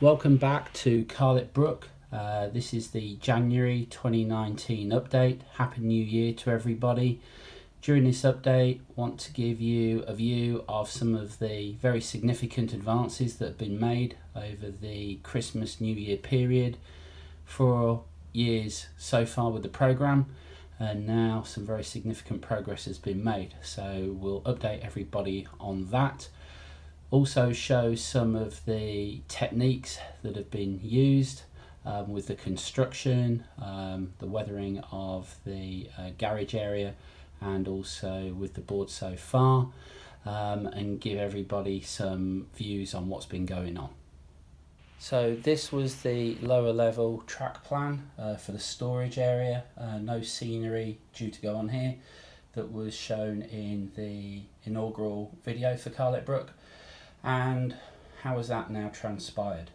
Welcome back to Carlet Brook. This is the January 2019 update. Happy New Year to everybody. During this update, I want to give you a view of some of the very significant advances that have been made over the Christmas New Year period. 4 years so far with the program, and now some very significant progress has been made. So we'll update everybody on that. Also show some of the techniques that have been used with the construction, the weathering of the garage area, and also with the board so far, and give everybody some views on what's been going on. So this was the lower level track plan for the storage area. No scenery due to go on here. That was shown in the inaugural video for Carlet Brook. And how has that now transpired?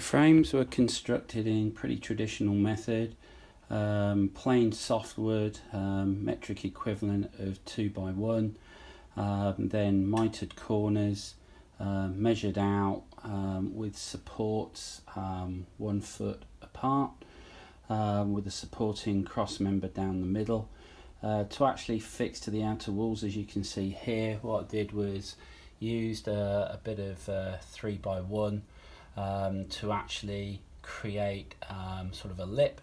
Frames were constructed in pretty traditional method, plain softwood, metric equivalent of 2x1, then mitered corners, measured out with supports 1 foot apart, with a supporting cross member down the middle. To actually fix to the outer walls, as you can see here, what I did was used a bit of 3x1 to actually create sort of a lip,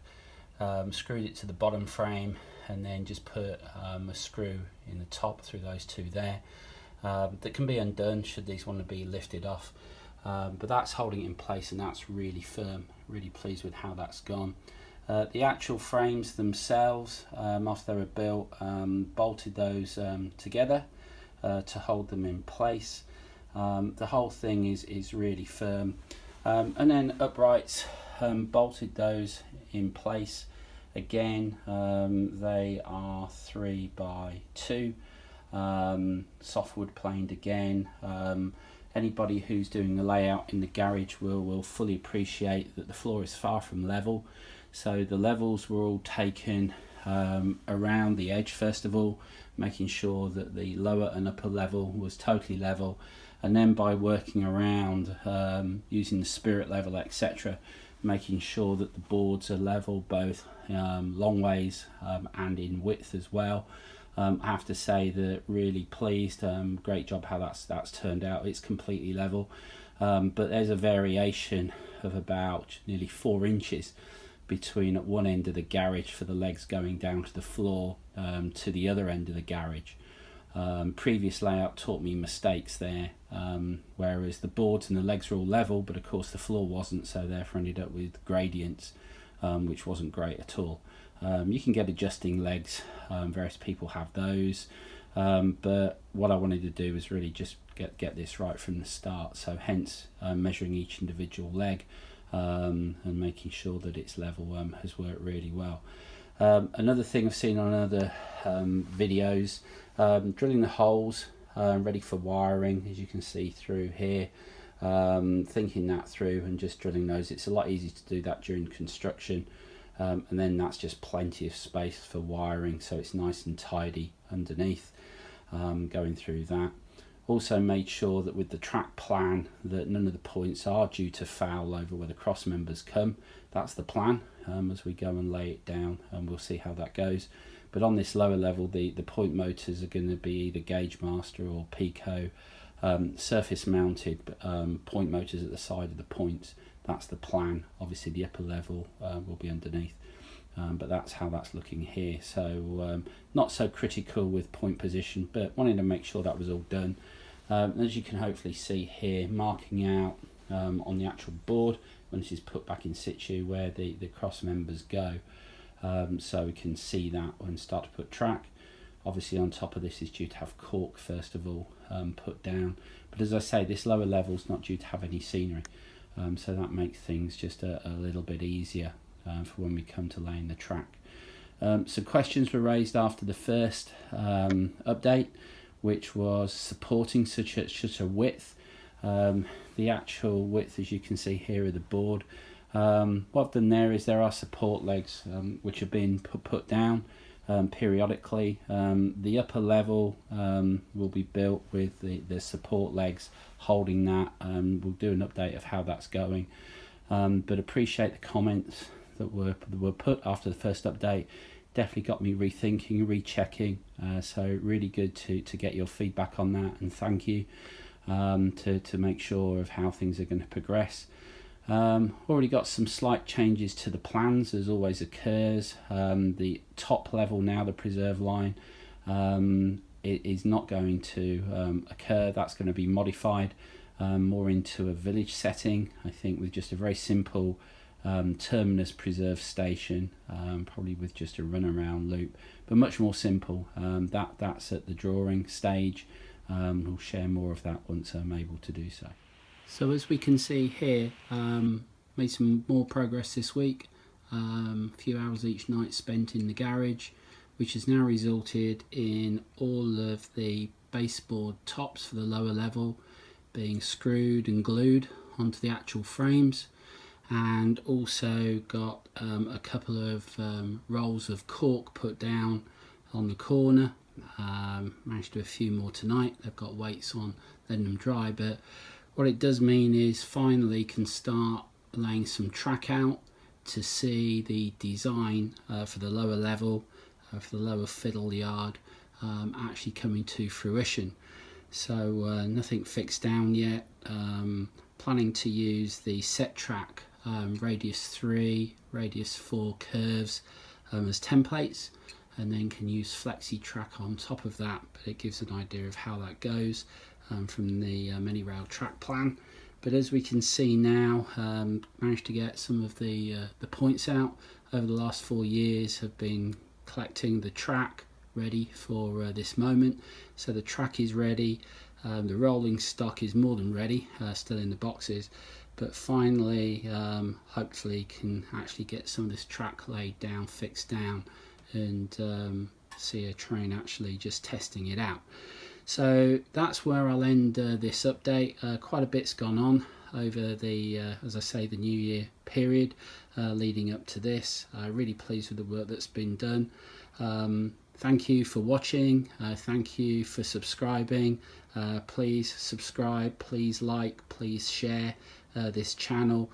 screwed it to the bottom frame, and then just put a screw in the top through those two there. That can be undone should these want to be lifted off, but that's holding it in place, and that's really firm. Really pleased with how that's gone. The actual frames themselves, after they were built, bolted those together to hold them in place. The whole thing is really firm, and then uprights, bolted those in place again. They are 3x2, softwood planed again. Anybody who's doing the layout in the garage will fully appreciate that the floor is far from level, so the levels were all taken around the edge first of all, making sure that the lower and upper level was totally level, and then by working around using the spirit level, etc., making sure that the boards are level both long ways and in width as well. I have to say that really pleased, great job how that's turned out. It's completely level, but there's a variation of about nearly 4 inches between at one end of the garage for the legs going down to the floor to the other end of the garage. Previous layout taught me mistakes there, whereas the boards and the legs were all level, but of course the floor wasn't, so therefore ended up with gradients, which wasn't great at all. You can get adjusting legs, various people have those, but what I wanted to do was really just get this right from the start, so hence measuring each individual leg and making sure that it's level has worked really well. Another thing I've seen on other videos, drilling the holes ready for wiring, as you can see through here, thinking that through and just drilling those. It's a lot easier to do that during construction, and then that's just plenty of space for wiring, so it's nice and tidy underneath, going through that. Also made sure that with the track plan that none of the points are due to foul over where the cross members come. That's the plan as we go and lay it down, and we'll see how that goes. But on this lower level, the point motors are going to be either Gauge Master or Pico, surface mounted point motors at the side of the points. That's the plan. Obviously the upper level will be underneath, but that's how that's looking here. So not so critical with point position, but wanted to make sure that was all done. As you can hopefully see here, marking out on the actual board when this is put back in situ where the cross members go, so we can see that when start to put track. Obviously on top of this is due to have cork first of all put down, but as I say, this lower level is not due to have any scenery, so that makes things just a little bit easier for when we come to laying the track. So questions were raised after the first update, which was supporting such a width. The actual width, as you can see here, of the board. What I've done there is there are support legs which have been put down periodically. The upper level will be built with the support legs holding that. We'll do an update of how that's going. But appreciate the comments that were put after the first update. Definitely got me rethinking, rechecking. So really good to get your feedback on that, and thank you to make sure of how things are going to progress. Already got some slight changes to the plans, as always occurs. The top level now, the preserve line, it is not going to occur. That's going to be modified more into a village setting, I think, with just a very simple terminus preserve station, probably with just a runaround loop, but much more simple. That's at the drawing stage. We'll share more of that once I'm able to do so. So as we can see here, made some more progress this week. A few hours each night spent in the garage, which has now resulted in all of the baseboard tops for the lower level being screwed and glued onto the actual frames, and also got a couple of rolls of cork put down on the corner. Managed to do a few more tonight. They've got weights on, letting them dry, but what it does mean is finally can start laying some track out to see the design for the lower level, for the lower fiddle yard, actually coming to fruition. So nothing fixed down yet. Planning to use the set track radius 3, radius 4 curves as templates, and then can use flexi track on top of that, but it gives an idea of how that goes from the many rail track plan. But as we can see now, managed to get some of the points out over the last 4 years. Have been collecting the track ready for this moment. So the track is ready, the rolling stock is more than ready, still in the boxes, but finally hopefully can actually get some of this track laid down, fixed down, and see a train actually just testing it out. So that's where I'll end this update. Quite a bit's gone on over the, as I say, the New Year period leading up to this. Really pleased with the work that's been done. Thank you for watching. Thank you for subscribing. Please subscribe, please like, please share this channel.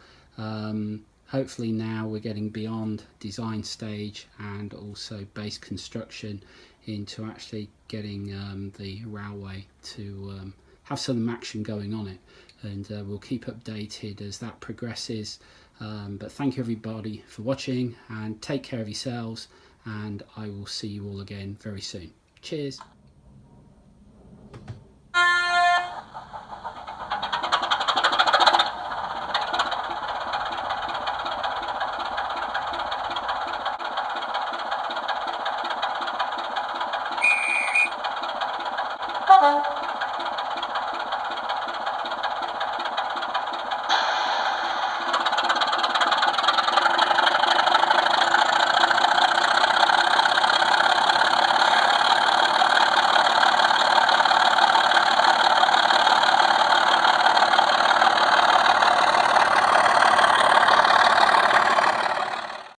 Hopefully now we're getting beyond design stage and also base construction into actually getting the railway to have some action going on it, and we'll keep updated as that progresses. But thank you everybody for watching, and take care of yourselves, and I will see you all again very soon. Cheers. Bye-bye.